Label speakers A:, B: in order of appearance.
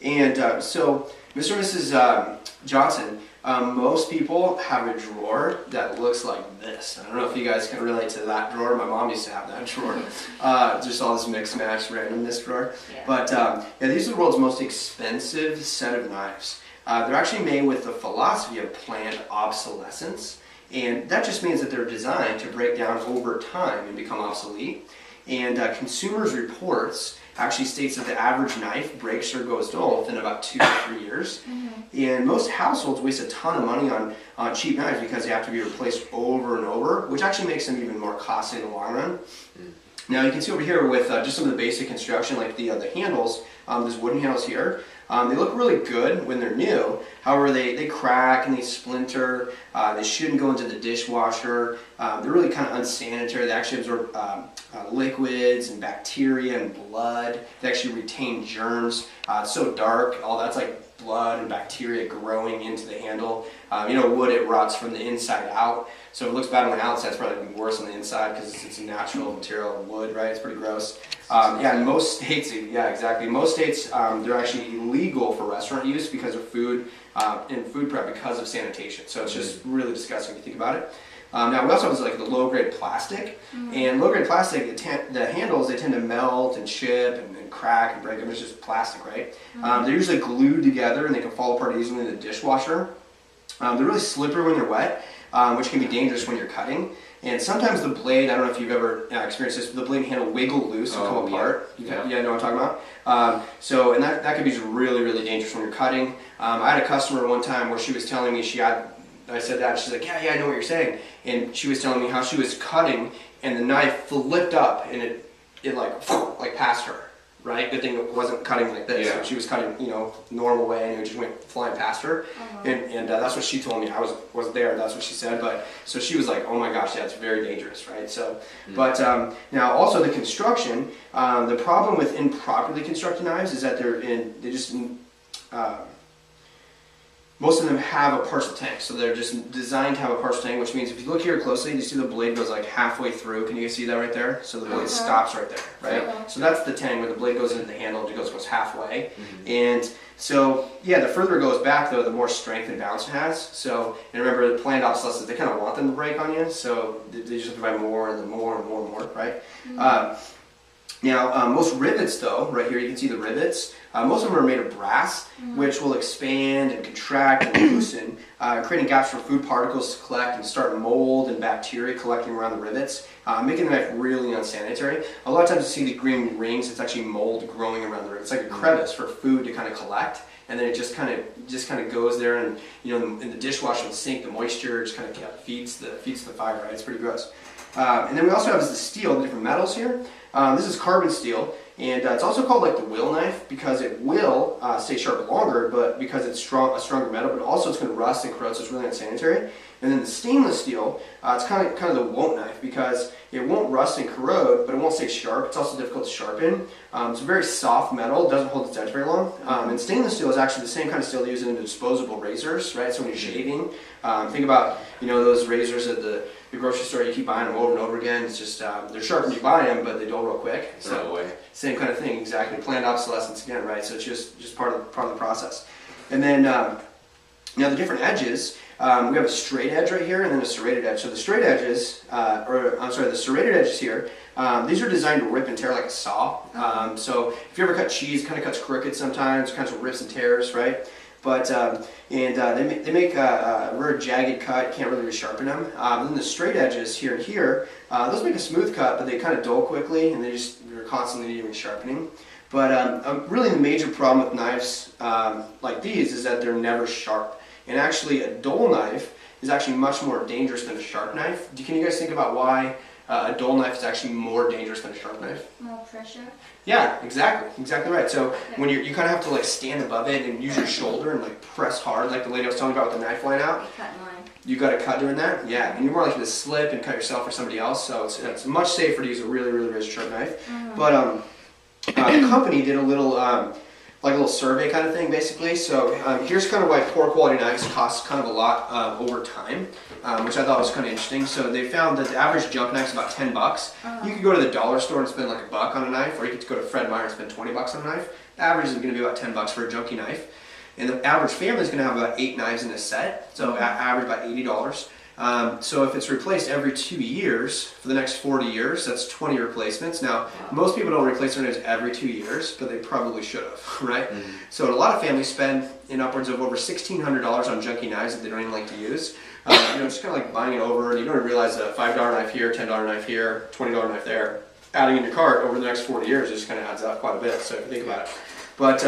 A: And so Mr. and Mrs. Johnson, most people have a drawer that looks like this. I don't know if you guys can relate to that drawer. My mom used to have that drawer. Just all this mix match randomness drawer. Yeah. But yeah, these are the world's most expensive set of knives. They're actually made with the philosophy of planned obsolescence. And that just means that they're designed to break down over time and become obsolete. And Consumers Reports actually states that the average knife breaks or goes dull within about 2 to 3 years. And most households waste a ton of money on cheap knives because they have to be replaced over and over, which actually makes them even more costly in the long run. Now you can see over here with just some of the basic construction, like the handles, these wooden handles here. They look really good when they're new. However, they crack and they splinter. They shouldn't go into the dishwasher. They're really kind of unsanitary. They actually absorb liquids and bacteria and blood. They actually retain germs. It's so dark. All that's like blood and bacteria growing into the handle. Wood, it rots from the inside out. So if it looks bad on the outside, it's probably worse on the inside because it's a natural material of wood, right? It's pretty gross. In most states, exactly. Most states, they're actually illegal for restaurant use because of food and food prep because of sanitation. So it's just really disgusting if you think about it. Now we also have like the low-grade plastic, and low-grade plastic, the handles, they tend to melt and chip and crack and break. It's just plastic, right? They're usually glued together and they can fall apart easily in the dishwasher. They're really slippery when they're wet, which can be dangerous when you're cutting. And sometimes the blade, I don't know if you've ever experienced this, but the blade handle wiggle loose and come apart. Yeah, know what I'm talking about? And that can be just really, really dangerous when you're cutting. I had a customer one time where she was telling me I said that, she's like, yeah, I know what you're saying. And she was telling me how she was cutting and the knife flipped up and it like passed her, right? Good thing it wasn't cutting like this. Yeah. So she was cutting, normal way and it just went flying past her. And that's what she told me. I wasn't there, that's what she said. But so she was like, oh my gosh, that's very dangerous, right? So, but now also the construction, the problem with improperly constructed knives is that most of them have a partial tank, so they're just designed to have a partial tank, which means if you look here closely, you see the blade goes like halfway through. Can you guys see that right there? So the blade stops right there, right? So that's the tank where the blade goes into the handle, it goes halfway. And so, yeah, the further it goes back, though, the more strength and bounce it has. So, and remember, the planned obsolescence, they kind of want them to break on you, so they just provide more and then more and more and more, right? Now, most rivets, though, right here you can see the rivets. Most of them are made of brass, which will expand and contract and loosen, creating gaps for food particles to collect and start mold and bacteria collecting around the rivets, making the knife really unsanitary. A lot of times you see the green rings, it's actually mold growing around the rivet. It's like a crevice for food to kind of collect, and then it just kind of goes there, and in the dishwasher and the sink, the moisture just kind of feeds the fire, right? It's pretty gross. And then we also have the steel, the different metals here. This is carbon steel, and it's also called like the will knife because it will stay sharp longer, but because it's a stronger metal, but also it's going to rust and corrode, so it's really unsanitary. And then the stainless steel, it's kind of the won't knife because it won't rust and corrode, but it won't stay sharp. It's also difficult to sharpen. It's a very soft metal, it doesn't hold its edge very long. And stainless steel is actually the same kind of steel they use in disposable razors, right? So when you're shaving, think about those razors at the grocery store, you keep buying them over and over again. It's just they're sharp when you buy them, but they dull real quick. So same kind of thing, exactly. Planned obsolescence again, right? So it's just part of the process. And then now the different edges. We have a straight edge right here and then a serrated edge. So the straight edges, the serrated edges here, these are designed to rip and tear like a saw. So if you ever cut cheese, it kind of cuts crooked sometimes, kind of rips and tears, right? But they make a very jagged cut. Can't really resharpen them. Then the straight edges here and here, those make a smooth cut, but they kind of dull quickly, and they're constantly needing resharpening. But really, the major problem with knives like these is that they're never sharp. And actually, a dull knife is actually much more dangerous than a sharp knife. Can you guys think about why a dull knife is actually more dangerous than a sharp knife?
B: More pressure.
A: Yeah, exactly right. So when you kind of have to like stand above it and use your shoulder and like press hard, like the lady I was telling you about with the knife line out.
B: I cut mine. You
A: got to cut during that? Yeah, and you're more likely to slip and cut yourself or somebody else. So it's much safer to use a really, really razor sharp knife. But the company did a little survey kind of thing, basically. So here's kind of why poor quality knives cost kind of a lot over time, which I thought was kind of interesting. So they found that the average junk knife is about $10. You could go to the dollar store and spend like $1 on a knife, or you could go to Fred Meyer and spend $20 on a knife. average is going to be about $10 for a junky knife. And the average family is going to have about 8 knives in a set, so average about $80. So if it's replaced every 2 years for the next 40 years, that's 20 replacements. Now, most people don't replace their knives every 2 years, but they probably should have, right? So a lot of families spend in upwards of over $1,600 on junky knives that they don't even like to use. Just kind of like buying it over, and you don't realize that a $5 knife here, $10 knife here, $20 knife there, adding in your cart over the next 40 years just kind of adds up quite a bit, so if you think about it. But